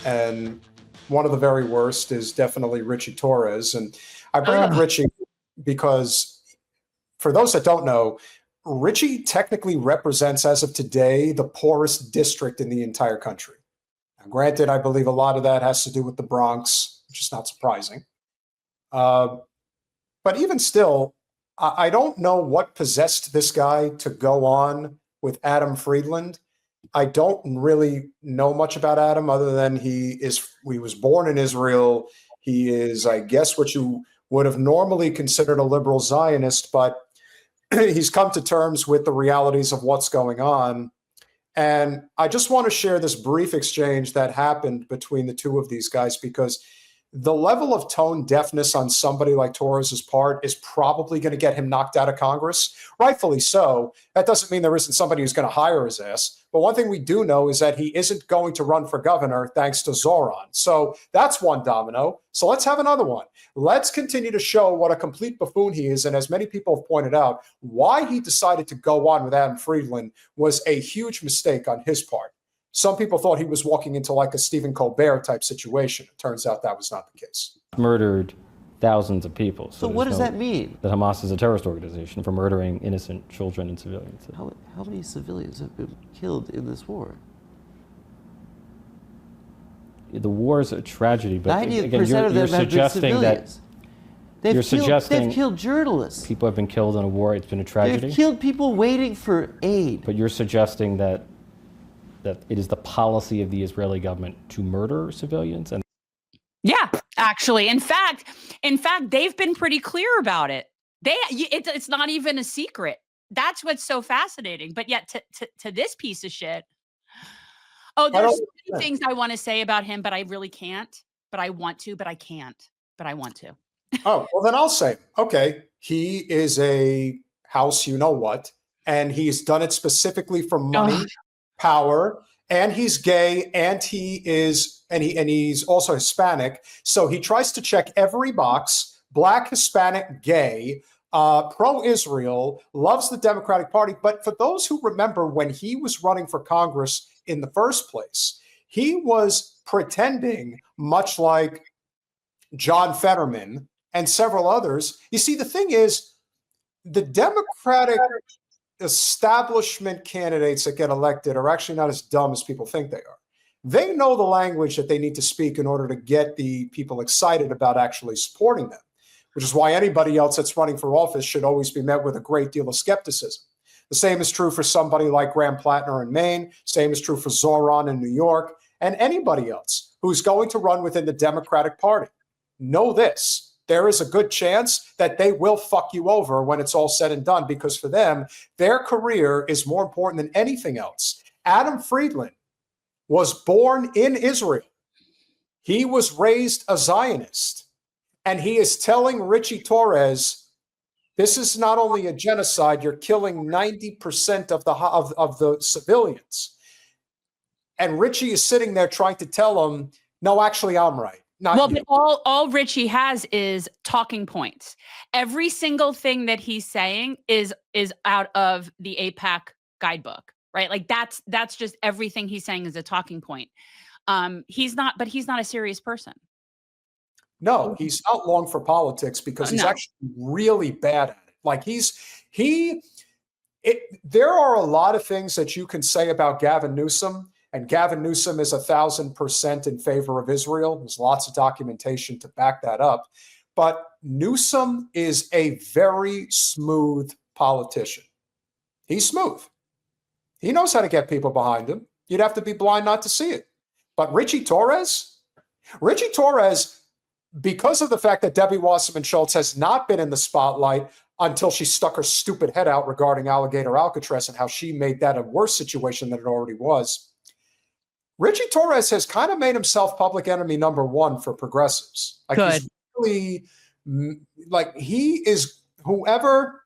And one of the very worst is definitely Ritchie Torres. And I bring up Ritchie because, for those that don't know, Ritchie technically represents, as of today, the poorest district in the entire country. Now, granted, I believe a lot of that has to do with the Bronx, which is not surprising. But even still, I don't know what possessed this guy to go on with Adam Friedland. I don't really know much about Adam other than he was born in Israel. He is, I guess, what you would have normally considered a liberal Zionist, but he's come to terms with the realities of what's going on. And I just want to share this brief exchange that happened between the two of these guys, because the level of tone deafness on somebody like Torres's part is probably going to get him knocked out of Congress, rightfully so. That doesn't mean there isn't somebody who's going to hire his ass. But one thing we do know is that he isn't going to run for governor thanks to Zoran. So that's one domino. So let's have another one. Let's continue to show what a complete buffoon he is. And as many people have pointed out, why he decided to go on with Adam Friedland was a huge mistake on his part. Some people thought he was walking into like a Stephen Colbert type situation. It turns out that was not the case. Murdered thousands of people. So what does that mean? That Hamas is a terrorist organization for murdering innocent children and civilians. How many civilians have been killed in this war? The war is a tragedy, but 90% again, of them you're have been suggesting civilians. that They've killed journalists. People have been killed in a war. It's been a tragedy. They've killed people waiting for aid. But you're suggesting that it is the policy of the Israeli government to murder civilians? And yeah, actually, in fact, they've been pretty clear about it. It's not even a secret. That's what's so fascinating. But yet, to this piece of shit. Oh, there's so many things I want to say about him, but I really can't. But I want to, but I can't. But I want to. Oh, well, then I'll say, okay, he is a house, you know what, and he's done it specifically for money. Power, and he's gay, and he's also Hispanic. So he tries to check every box: Black, Hispanic, gay, pro-Israel, loves the Democratic Party. But for those who remember when he was running for Congress in the first place, he was pretending, much like John Fetterman and several others. You see, the thing is, the Democratic establishment candidates that get elected are actually not as dumb as people think they are. They know the language that they need to speak in order to get the people excited about actually supporting them, which is why anybody else that's running for office should always be met with a great deal of skepticism. The same is true for somebody like Graham Plattner in Maine. Same is true for Zoran in New York, and anybody else who's going to run within the Democratic Party. Know this. There is a good chance that they will fuck you over when it's all said and done, because for them, their career is more important than anything else. Adam Friedland was born in Israel. He was raised a Zionist. And he is telling Ritchie Torres, this is not only a genocide, you're killing 90% of the civilians. And Ritchie is sitting there trying to tell him, no, actually, I'm right. But all Ritchie has is talking points. Every single thing that he's saying is out of the AIPAC guidebook, right? Like that's just everything he's saying is a talking point. He's not a serious person. No, he's not long for politics because he's actually really bad at it. Like there are a lot of things that you can say about Gavin Newsom. And Gavin Newsom is 1,000% in favor of Israel. There's lots of documentation to back that up. But Newsom is a very smooth politician. He's smooth. He knows how to get people behind him. You'd have to be blind not to see it. But Ritchie Torres, because of the fact that Debbie Wasserman Schultz has not been in the spotlight until she stuck her stupid head out regarding Alligator Alcatraz and how she made that a worse situation than it already was, Ritchie Torres has kind of made himself public enemy number one for progressives. Like Good. He's really, like he is whoever,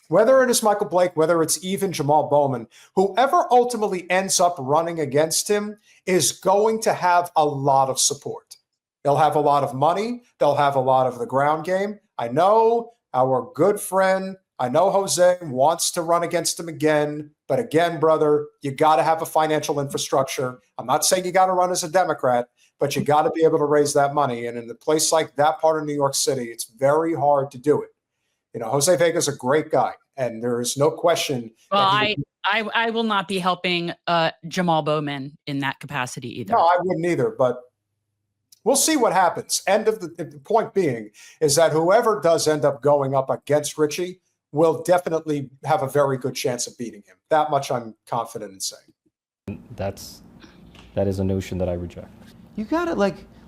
whether it is Michael Blake, whether it's even Jamal Bowman, whoever ultimately ends up running against him is going to have a lot of support. They'll have a lot of money. They'll have a lot of the ground game. I know our good friend, I know Jose wants to run against him again. But again, brother, you got to have a financial infrastructure. I'm not saying you got to run as a Democrat, but you got to be able to raise that money. And in a place like that part of New York City, it's very hard to do it. You know, Jose Vega's a great guy, and there is no question. Well, I will not be helping Jamal Bowman in that capacity either. No, I wouldn't either, but we'll see what happens. The point being is that whoever does end up going up against Ritchie will definitely have a very good chance of beating him. That much I'm confident in saying. That is a notion that I reject. You gotta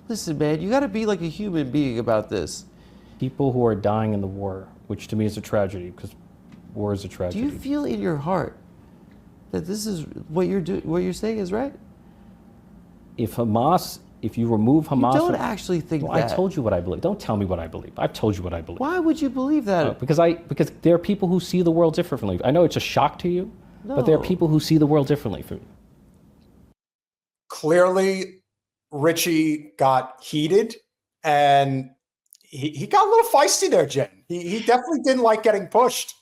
listen, man, you gotta be like a human being about this. People who are dying in the war, which to me is a tragedy, because war is a tragedy. Do you feel in your heart that this is what you're saying is right? If you remove Hamas, You don't actually think that. I told you what I believe. Don't tell me what I believe. I've told you what I believe. Why would you believe that? Because there are people who see the world differently. I know it's a shock to you, but there are people who see the world differently from you. Clearly, Ritchie got heated, and he got a little feisty there, Jen. He definitely didn't like getting pushed.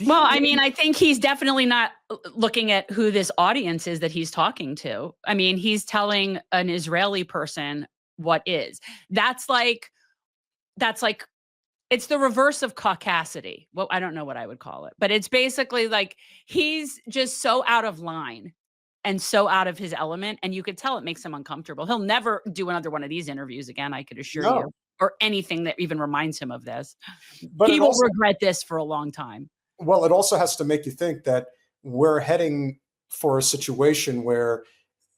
Well, I mean, I think he's definitely not looking at who this audience is that he's talking to. I mean, he's telling an Israeli person what is. That's like it's the reverse of caucasity. Well, I don't know what I would call it, but it's basically like he's just so out of line and so out of his element, and you could tell it makes him uncomfortable. He'll never do another one of these interviews again, I could assure you, or anything that even reminds him of this. But he will regret this for a long time. Well, it also has to make you think that we're heading for a situation where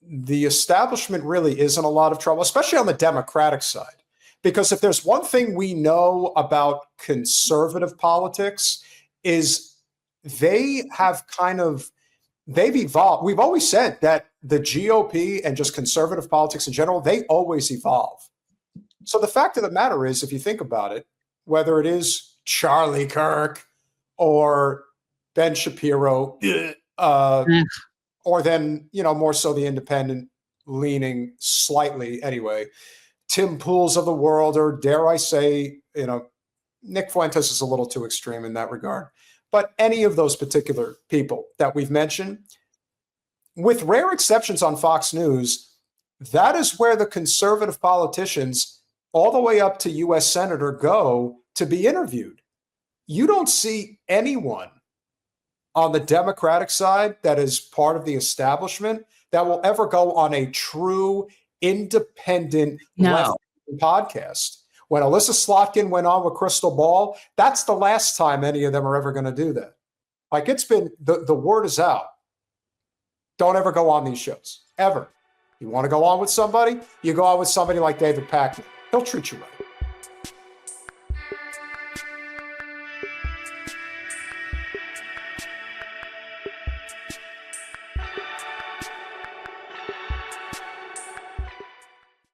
the establishment really is in a lot of trouble, especially on the Democratic side. Because if there's one thing we know about conservative politics is they've evolved. We've always said that the GOP and just conservative politics in general, they always evolve. So the fact of the matter is, if you think about it, whether it is Charlie Kirk or Ben Shapiro, or then, more so the independent leaning slightly anyway, Tim Pools of the world, or dare I say, Nick Fuentes is a little too extreme in that regard. But any of those particular people that we've mentioned, with rare exceptions on Fox News, that is where the conservative politicians, all the way up to U.S. Senator, go to be interviewed. You don't see anyone on the Democratic side that is part of the establishment that will ever go on a true independent left podcast. When Alyssa Slotkin went on with Crystal Ball, that's the last time any of them are ever going to do that. Like, it's been, the word is out. Don't ever go on these shows, ever. You want to go on with somebody? You go on with somebody like David Pakman. He'll treat you right.